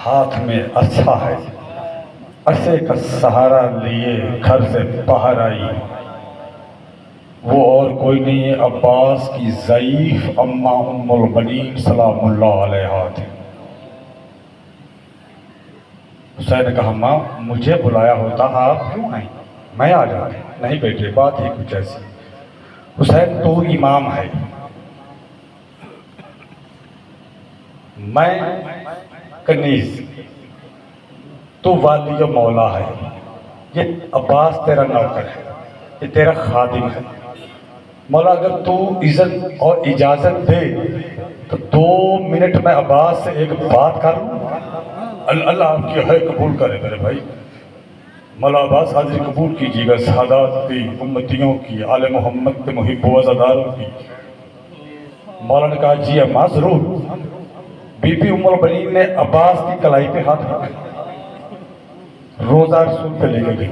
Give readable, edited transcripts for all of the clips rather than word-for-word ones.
ہاتھ میں عصا ہے، عصے کا سہارا لیے گھر سے باہر آئی، وہ اور کوئی نہیں ہے، عباس کی ضعیف اماں ام البنین سلام اللہ علیہا تھی۔ حسین نے کہا ماں مجھے بلایا ہوتا آپ کیوں آئیں، میں آ جاتے۔ نہیں بیٹے بات ہی کچھ ایسی، حسین تو امام ہے، میں کنیز، تو والی و مولا ہے، یہ عباس تیرا نوکر ہے، یہ تیرا خادم ہے، مولا اگر تو اذن اور اجازت دے تو 2 منٹ میں عباس سے ایک بات کر لوں۔ اللہ آپ کی ہے قبول کرے میرے بھائی، مولا عباس حاضری قبول کیجیے گا، سادات کی، امتیوں کی، آل محمد کے محب و عزاداروں کی۔ مولا نے کہا جی اماں ضرور۔ بی بی ام البنین نے عباس کی کلائی پہ ہاتھ رکھا، روزہ رسول پہ لے کے گئی۔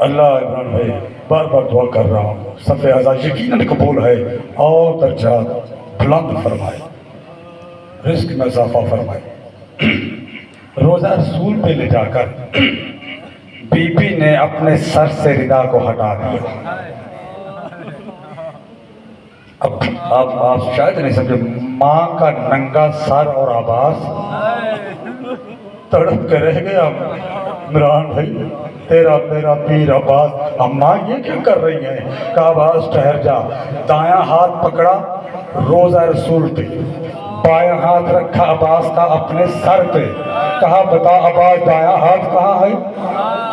اللہ عمران بھائی بار بار دعا کر رہا ہوں، صف اعزاز یقیناً قبول ہے، اور درجات بلند فرمائے، رزق میں اضافہ فرمائے۔ روزہ رسول پہ لے جا کر بی بی نے اپنے سر سے ردا کو ہٹا دیا۔ اب آپ شاید نہیں سمجھے، ماں کا ننگا سر اور عباس تڑپ کے رہ گیا۔ عمران بھائی تیرا میرا پیر عباس، اماں یہ کیا کر رہی ہیں؟ کہا عباس ٹھہر جا۔ دایاں ہاتھ پکڑا روزہ رسول پہ، بایاں ہاتھ رکھا عباس کا اپنے سر پہ، کہا بتا عباس دایاں ہاتھ کہاں ہے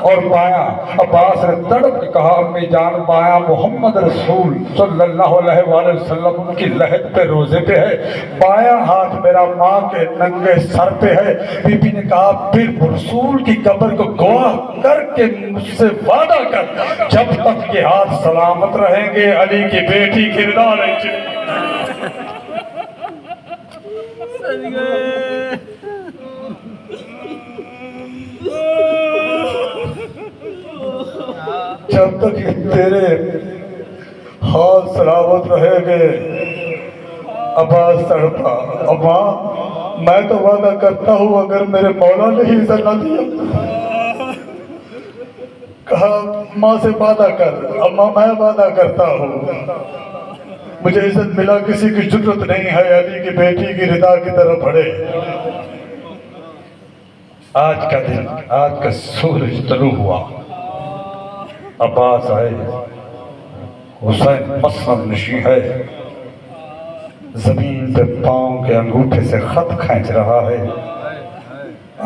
اور بایاں؟ عباس نے تڑپ کے کہا امی جان بایاں محمد رسول صلی اللہ علیہ وآلہ وسلم ان کی لحد پہ روزے پہ ہے، بایاں ہاتھ میرا ماں کے ننگے سر پہ ہے۔ بی بی نے کہا پھر رسول کی قبر کو گواہ کر کے مجھ سے وعدہ کر، جب تک یہ ہاتھ سلامت رہیں گے علی کی بیٹی کی رضا نہیں چلے۔ جب تک یہ تیرے ہاتھ سلامت رہے گے۔ عباس تڑپا، اماں میں تو وعدہ کرتا ہوں اگر میرے مولا نے ہی عزت نہ دیا۔ کہا ماں سے وعدہ کر، اماں میں وعدہ کرتا ہوں، مجھے عزت ملا کسی کی جرت نہیں ہے علی کی بیٹی کی رضا کی طرف بڑھے۔ آج کا دن، آج کا سورج طلوع ہوا، عباس آئے، حسین مسند نشین ہے، زمین پہ پاؤں کے انگوٹھے سے خط کھینچ رہا ہے،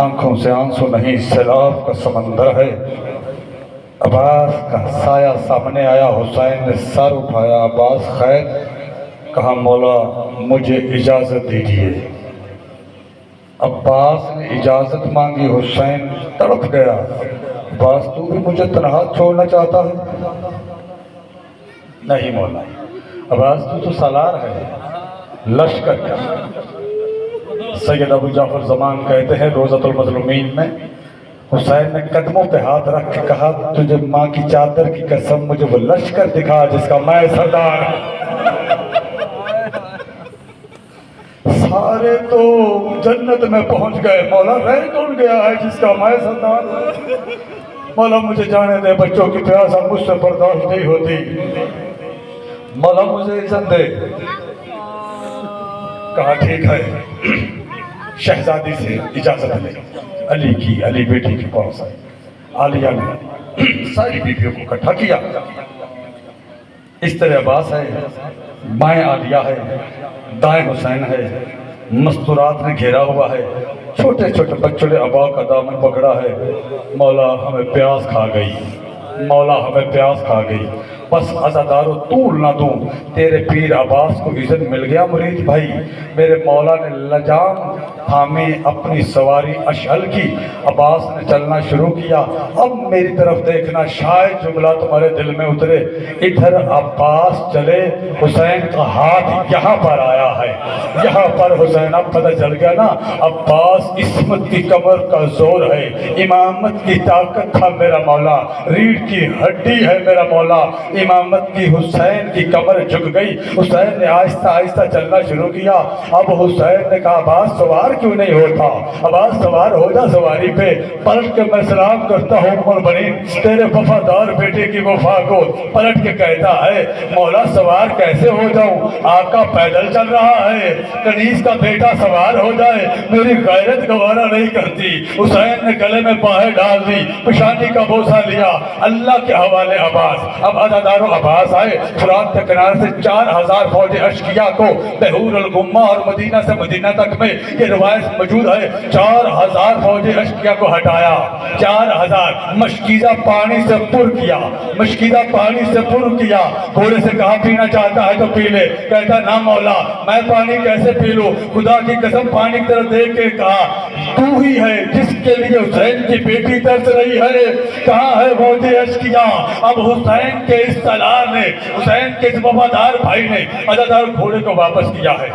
آنکھوں سے آنسو نہیں سیلاب کا سمندر ہے۔ عباس کا سایہ سامنے آیا، حسین نے سر اٹھایا، عباس خیر؟ کہا مولا مجھے اجازت دیجیے۔ عباس نے اجازت مانگی، حسین تڑپ گیا، عباس تو بھی مجھے تنہا چھوڑنا چاہتا ہے؟ نہیں مولا، عباس تو سالار ہے، لشکر کا۔ سید ابو جعفر زمان کہتے ہیں روضۃ المظلومین میں، حسین نے قدموں پہ ہاتھ رکھ کے کہا تجھے ماں کی چادر کی قسم مجھے وہ لشکر دکھا جس کا میں سردار ہوں۔ سارے تو جنت میں پہنچ گئے، مولا رہ کون گیا ہے جس کا میں سردار ہوں؟ مولا مجھے جانے دے، بچوں کی پیاس اب مجھ سے برداشت نہیں ہوتی، مولا مجھے عزت دے۔ کہا ٹھیک ہے، شہزادی سے اجازت لے۔ علی بیٹی کے پاس آئی، عالیہ نے ساری بیٹیوں کو اکٹھا کیا۔ اس طرح عباس ہے، بائیں عالیہ ہے، دائیں حسین ہے، مستورات نے گھیرا ہوا ہے، چھوٹے چھوٹے بچوں نے عبا کا دامن پکڑا ہے۔ مولا ہمیں پیاس کھا گئی، مولا ہمیں پیاس کھا گئی، بس عزادارو طول نہ دوں، تیرے پیر عباس کو عزت مل گیا۔ مرید بھائی میرے مولا نے لجام थामी अपनी सवारी अशहल की। अब्बास ने चलना शुरू किया। अब मेरी तरफ देखना, शायद जुमला तुम्हारे दिल में उतरे। इधर अब्बास चले, हुसैन का हाथ यहाँ पर आया है, यहाँ पर हुसैन। अब पता चल गया ना, अब्बास इस्मत की कमर का जोर है, इमामत की ताकत था मेरा मौला, रीढ़ की हड्डी है मेरा मौला, इमामत की। हुसैन की कमर झुक गई। हुसैन ने आहिस्ता आहिस्ता चलना शुरू किया। अब हुसैन ने कहा, अब्बास सवार क्यों नहीं होता? अब्बास सवार हो जा सवारी पे। पलट के मैं सलाम करता हूँ उम्मुल बनीन, तेरे वफादार बेटे की वफा को। पलट के कहता है, मौला सवार कैसे हो जाऊं? आका पैदल चल रहा है, कनीज का बेटा सवार हो जाए, मेरी गैरत गवारा नहीं करती। हुसैन ने गले में बाहें डाल दी, पेशानी का बोसा लिया, अल्लाह के हवाले अब्बास। अब अदादारों अब्बास आए। फुरात के किनारे से 4000 फौज अशकिया को बहूर अल गुम्मा और मदीना से मदीना तक में ये रिवायत मौजूद है, 4000 फौज अशकिया को हटाया। 4000 मशकीदा पानी से पुर किया, मशकीदा पानी से पुर किया। घोड़े से कहा पीना चाहता है तो पी ले। कहता ना मौला, मैं पानी कैसे पी लूं? खुदा की कसम पानी की तरफ देख के कहा, तू ही है जिसके लिए हुसैन की बेटी तरस रही है। कहाँ है फौज अशकिया? अब हुसैन के इस सलाह ने, हुसैन के इस वफादार भाई ने अदादार घोड़े को वापस किया है।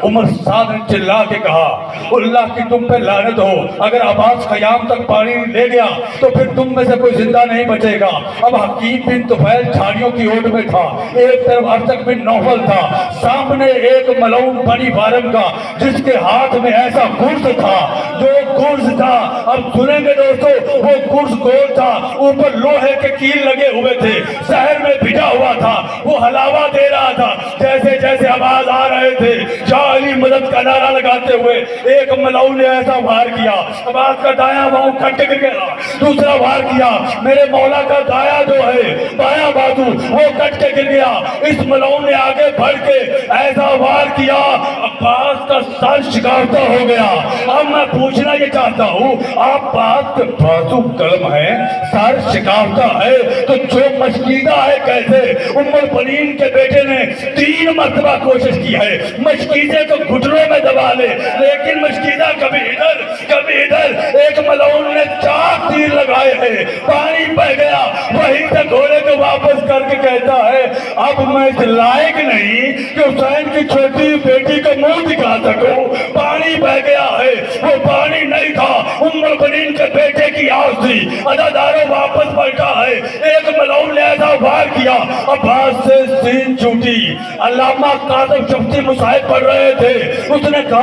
उमर साद ने चिल्ला के कहा, अल्लाह की तुम पे लानत हो, अगर अब्बास क़याम तक पानी ले गया तो फिर तुम में से कोई जिंदा नहीं बचेगा। अब हकीम बिन तुफैल झाड़ियों की ओट में था, एक तरफ अर्तक बिन नौफल था, सामने एक मलऊन बनी फारम का जिसके हाथ में ऐसा गुर्ज था, जो गुर्ज था, अब सुनेंगे दोस्तों, वो गुर्ज गोल था, ऊपर लोहे के कील लगे हुए थे, शहर में भिजा हुआ था, वो हलावा दे रहा था। जैसे जैसे आवाज आ रहे थे, जाली मदद का नारा लगाते हुए एक मलऊ ने ऐसा वार किया, अब्बास का दाया बाहु कट गिर गया। दूसरा वार किया, मेरे मौला का दाया जो है बाया बाजू वो कट के गिर गया। इस मलऊ ने आगे बढ़ के ऐसा वार किया, अब्बास का सर शिकायता हो गया। अब मैं पूछना ये चाहता हूँ, आप बात बाजू कलम है, सर शिकायता है, तो जो मशकीदा है कैसे? उम्मुल बनीन के बेटे ने 3 मरतबा कोशिश की है मशकीदे को घुटनों में दबा ले, लेकिन मशकीदा कभी इधर कभी इधर। एक मलऊन ने 4 तीर लगाए हैं, पानी बह गया। वहीं से घोड़े को वापस करके कहता है, अब मैं इस लायक नहीं कि हुसैन की छोटी बेटी को मुंह दिखा सकूं। पानी बह गया है, वो पानी नहीं था, उम्मुल बनीन के बेटे की आवाज थी। अदादारों वापस पलटा है, एक मलऊन ने ऐसा वार किया, अब्बास से सीन छूटी। अल्लामा कासिम शफ्ती मुसाहिब पढ़ रहे थे, उसने कहा,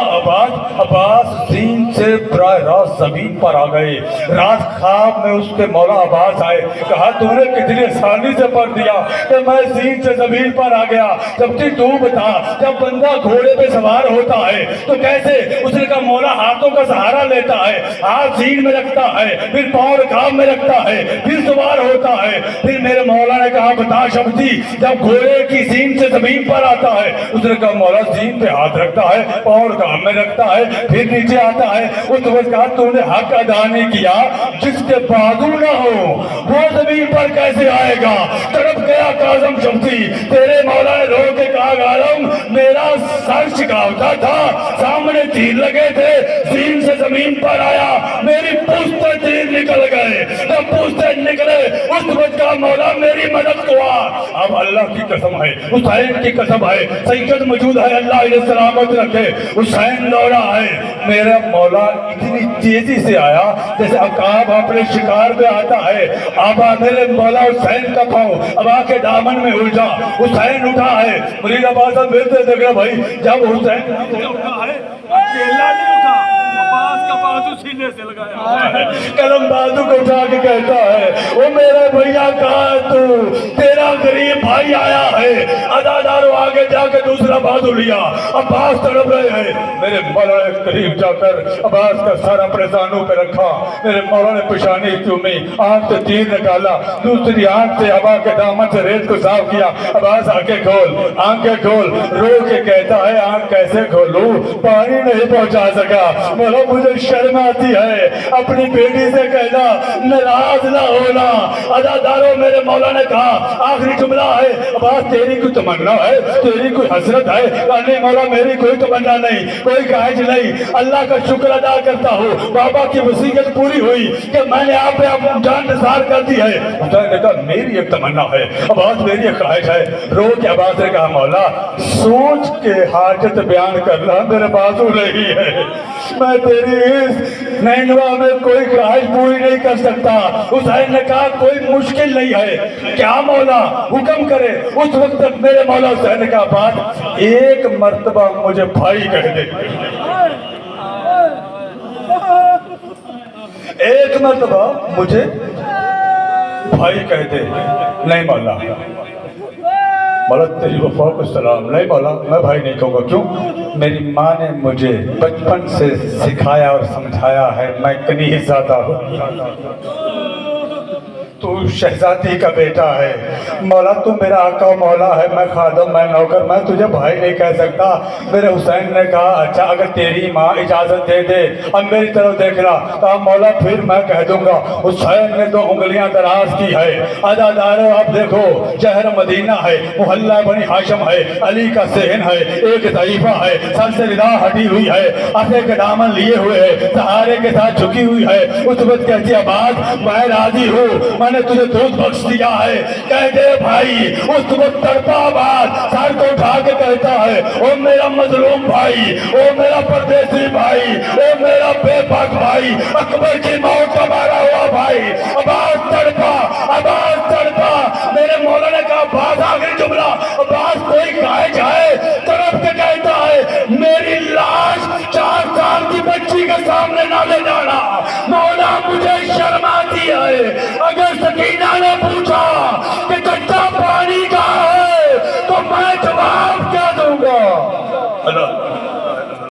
अब्बास सीन से बराह रास्त जमीन पर आ गए। रात ख्वाब में उसके मौला अब्बास आए, कहा तूने कितनी आसानी से पढ़ दिया कि मैं सीन से जमीन पर आ गया। जबकि तू बता, जब बंदा घोड़े पे सवार होता है तो कैसे? उसने कहा मौला हाथों का सहारा लेता है, हाथ सीन में रखता है, फिर पाँव रकाब में रखता है, फिर सवार होता है। फिर मेरे मौला ने कहा, बता शफ्ती, जब घोड़े की सीन से जमीन पर आता है, उसने कहा मौला सीन पे हाथ रखता है, पाँव रकाब में रखता है, फिर नीचे आता है। उस वक्त कहा तूने हक अदा नहीं किया, जिसके बाजू ना हो वो जमीन पर कैसे आएगा? तड़प गया कासिम शफ्ती। तेरे मौला ने रो के कहा, गालम मेरा सर शिकावता था, सामने तीर लगे थे, सीन से जमीन पर आया, मेरी पूछते तीर निकल गए। जब पूछते निकले उस वक्त का मौला मेरी मदद को आ। अब अल्लाह की कसम है, हुसैन की कसम है, सैयद मौजूद है, अल्लाह इन्हें सलामत रखे। हुसैन दौड़ा है, मेरा मौला इतनी तेजी से आया जैसे अकाब अपने शिकार पे आता है। अब मेरे मौला हुसैन का पाँव अब आके दामन में उलझा। हुसैन उठा है, मुरीद अब्बास मिलते देख रहे भाई, जब हुसैन उठा है अकेला नहीं उठा, अब्बास का बाजू सीने से लगाया, कलम बाजू को उठा के कहता है, ओ मेरे भैया कहाँ है तू? तेरा गरीब भाई आया है। अदादारों आगे जाके दूसरा बाजू लिया, अब्बास तड़प रहे हैं। मेरे मौला ने करीब जाकर अब्बास का सर अपने जानों पे रखा, मेरे मौला ने पेशानी चूमी, आंख से तीर निकाला, दूसरी आंख से हवा के दामन से रेत को साफ किया। अब्बास आंखें खोल, आंखें खोल, रो के कहता है आंख कैसे खोलूं, पानी नहीं पहुंचा सका, मौला मुझे शर्म आती है अपनी बेटी से कहना नाराज ना होना। अदादारों मेरे मौला ने कहा आखिरी जुमला है, अब्बास तेरी कोई तमन्ना है, तेरी कोई हसरत है? नहीं मौला मेरी कोई तमन्ना नहीं, कोई ख्वाहिश नहीं, अल्लाह का शुक्र अदा करता हूँ बाबा की वसीयत पूरी हुई कि मैंने आप पे अपनी जान निसार कर दी है। हुसैन ने कहा मेरी एक तमन्ना है अब्बास, मेरी एक ख्वाहिश है। रो के अब्बास ने कहा मौला सोच के हाजत बयान करना मेरे बाजू नहीं है, मैं तेरी इस नैनवा में कोई ख्वाहिश पूरी नहीं कर सकता। हुसैन ने कहा कोई मुश्किल नहीं है, क्या मौला हुक्म करे। उस वक्त तक मेरे मौला हुसैन ने कहा बात एक मर्तबा मुझे भाई कह दे, एक मर्तबा मुझे भाई कह दे। नहीं मौला, मौला तेरी वफा को सलाम, नहीं मौला मैं भाई नहीं कहूँगा। क्यों? मेरी माँ ने मुझे बचपन से सिखाया और समझाया है मैं कनीज़ादा हूँ, तू शहजादी का बेटा है। मौला तू मेरा आका मौला है, मैं खादम मैं नौकर, मैं तुझे भाई नहीं कह सकता। मेरे हुसैन ने कहा अच्छा अगर तेरी माँ इजाज़त दे दे अब मेरी तरफ देखना। कहा मौला फिर मैं कह दूंगा। हुसैन ने 2 उंगलियां दराज की है। अदादारों आप देखो शहर मदीना है, मोहल्ला बनी हाशम है, अली का सहन है, एक तईफा है, सर से रिदा हटी हुई है, आटे के दामन लिए हुए है, सहारे के साथ झुकी हुई है। उस वक्त कहती है बात मैं राजी हूँ, मैंने तुझे दूध बख्श दिया है, कह दे भाई। उस वक्त तड़पा बात सर को उठा के कहता है ओ मेरा मजलूम भाई, ओ मेरा परदेसी भाई, ओ मेरा बेबाक भाई, अकबर की मौत का मारा हुआ भाई। अब